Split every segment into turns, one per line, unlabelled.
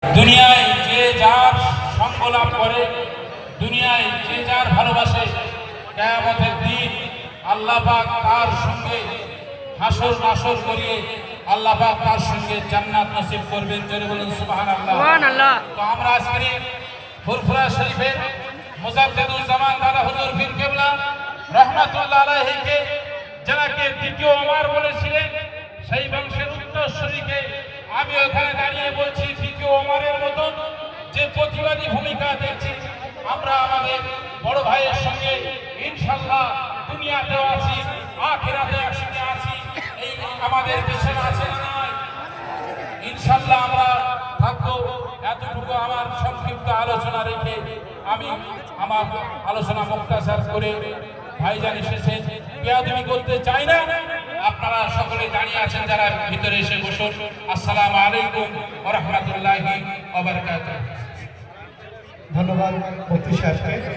দুনিয়ায় যে যার সঙ্গ লাভ করে, দুনিয়ায় যে যার ভালোবাসে, কিয়ামতের দিন আল্লাহ পাক তার সঙ্গে হাসর নাসর করিয়ে আল্লাহ পাক তার সঙ্গে জান্নাত নসিব করবেন। জোরে বলুন সুবহানাল্লাহ। সুবহানাল্লাহ। তো আমরা আজকে ফুরফুরা শরীফের মুজাদ্দিদুল জামান দাদা হুজুর পীর কেবলা রাহমাতুল্লাহ আলাইহিকে যাকে দ্বিতীয় ওমর বলেছিলেন, সেই বংশের উত্তরসূরিকে আমি ওখানে দাঁড়িয়ে বলছি, দ্বিতীয় ওমরের মতন যে প্রতিবাদী ভূমিকা দেখছি আমরা আমাদের বড় ভাইয়ের সঙ্গে ইনশাআল্লাহ দুনিয়াতেও আছি, আখিরাতে একসঙ্গে আছি, এই আমাদের দেশে আছে না নয়, ইনশাআল্লাহ আমরা থাকবো। এতটুকু আমার সংক্ষিপ্ত আলোচনা রেখে আমি আমার আলোচনা মুক্তাসার করে ভাইজান এসেছেন, বেয়াদবি করতে চাই না। আপনারা সকলে দাঁড়িয়ে আছেন, যারা ভিতরে এসে বসুন। আসসালামু আলাইকুম ওয়া রাহমাতুল্লাহি ওয়া বারাকাতুহু।
ধন্যবাদ মুফতি সাহেবকে।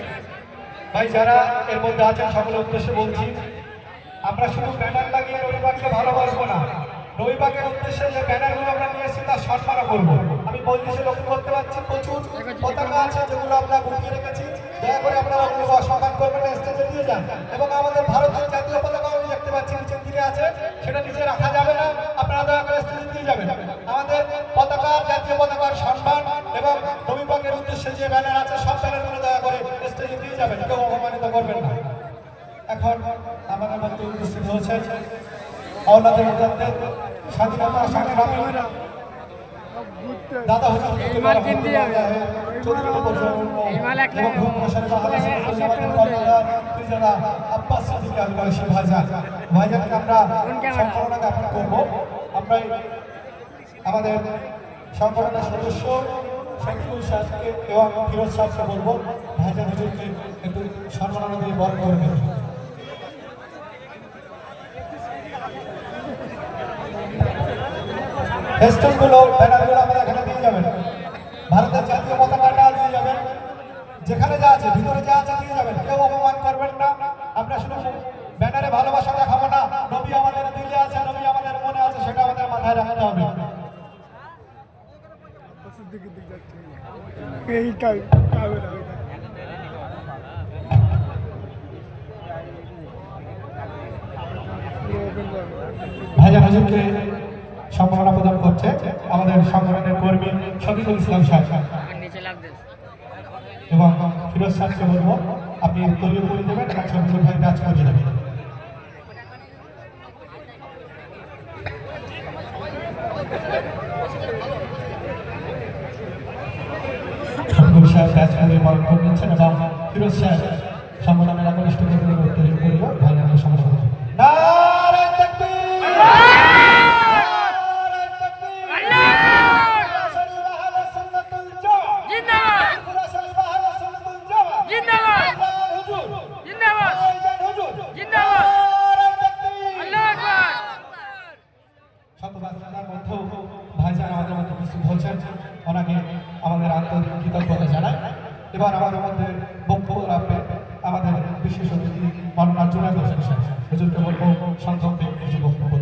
ভাই যারা এর মধ্যে আছেন সকলের উদ্দেশ্যে বলছি, আমরা শুধু ব্যানার লাগিয়ে রবিবারকে ভালোবাসবো না, রবিবারের উদ্দেশ্যে যে ব্যানারগুলো আমরা নিয়ে এসেছি তার সম্মানও করবো। আমি বলছি লক্ষ্য করতে পারছি প্রচুর পতাকা আছে যেগুলো আমরা গুটিয়ে রেখেছি, দয়া করে আপনারা ওগুলো সম্মান করবেন না, স্টেজে দিয়ে যান। এবং আমাদের ভারতের জাতীয় পতাকা আমি দেখতে পাচ্ছি নিচের দিকে আছে, সেটা নিচে রাখা যাবে না, আপনারা দয়া করে স্টেজে দিয়ে যাবেন। আমাদের পতাকার জাতীয় পতাকার সম্মান এবং রবিবারের উদ্দেশ্যে যে ব্যানার আছে সব ব্যানারগুলো দয়া করে স্টেজে দিয়ে যাবেন, কেউ অপমানিত করবেন না। এখন আমাদের মধ্যে উপস্থিত হয়েছেন আওলাদের মুজাদ্দিদ স্বাধীনতা সংগ্রামী দাদা হুজুর ভাইজানকে আমরা সম্মাননা জ্ঞাপন করবো। আমরা আমাদের সংগঠনের সদস্য শফিকুল সাহেবকে এবং ফিরোজ সাহেবকে বলবো ভাইজান হুজুরকে একটু সম্মাননা দিয়ে বরণ করবেন। ফেস্টুনগুলো ব্যানারগুলো আমাদের এখানে দিয়ে যাবেন, ভারতের জাতীয় পতাকাটা দিয়ে যাবেন, যেখানে যা আছে ভিতরে যা আছে দিয়ে যাবেন, কেউ অপমান করবেন না। আমরা শুধু ব্যানারে ভালোবাসা দেখাবো না, নবী আমাদের দিলে আছে, নবী আমাদের মনে আছে, সেটা আমাদের মাথায় রাখতে হবে। ভাইজান হুজুরকে সম্মাননা প্রদান করছে আমাদের সংগঠনের কর্মী শফিকুল ইসলাম সাহেব এবং ফিরোজ সাহেবকে বলবো আপনি দলীয় করে দেবেন এবং শফিকুল ভাই ব্যাচ করে দেবেন। শফিকুল সাহেব ব্যাচ করে বরণ করে নিচ্ছেন এবং ফিরোজ সাহেব সম্মানের একনিষ্ঠ করিও ভাইজানকে সম্মাননা না। ভাইজান আমাদের মধ্যে উপস্থিত হচ্ছেন, ওনাকে আমাদের আন্তরিক কৃতজ্ঞতা জানাই। এবার আমাদের মধ্যে বক্তব্য রাখবেন আমাদের বিশেষ অতিথি মাওলানা জুনায়েদ হোসেন সাহেব। হুজুরকে বলবো সংক্ষেপে কিছু বক্তব্য।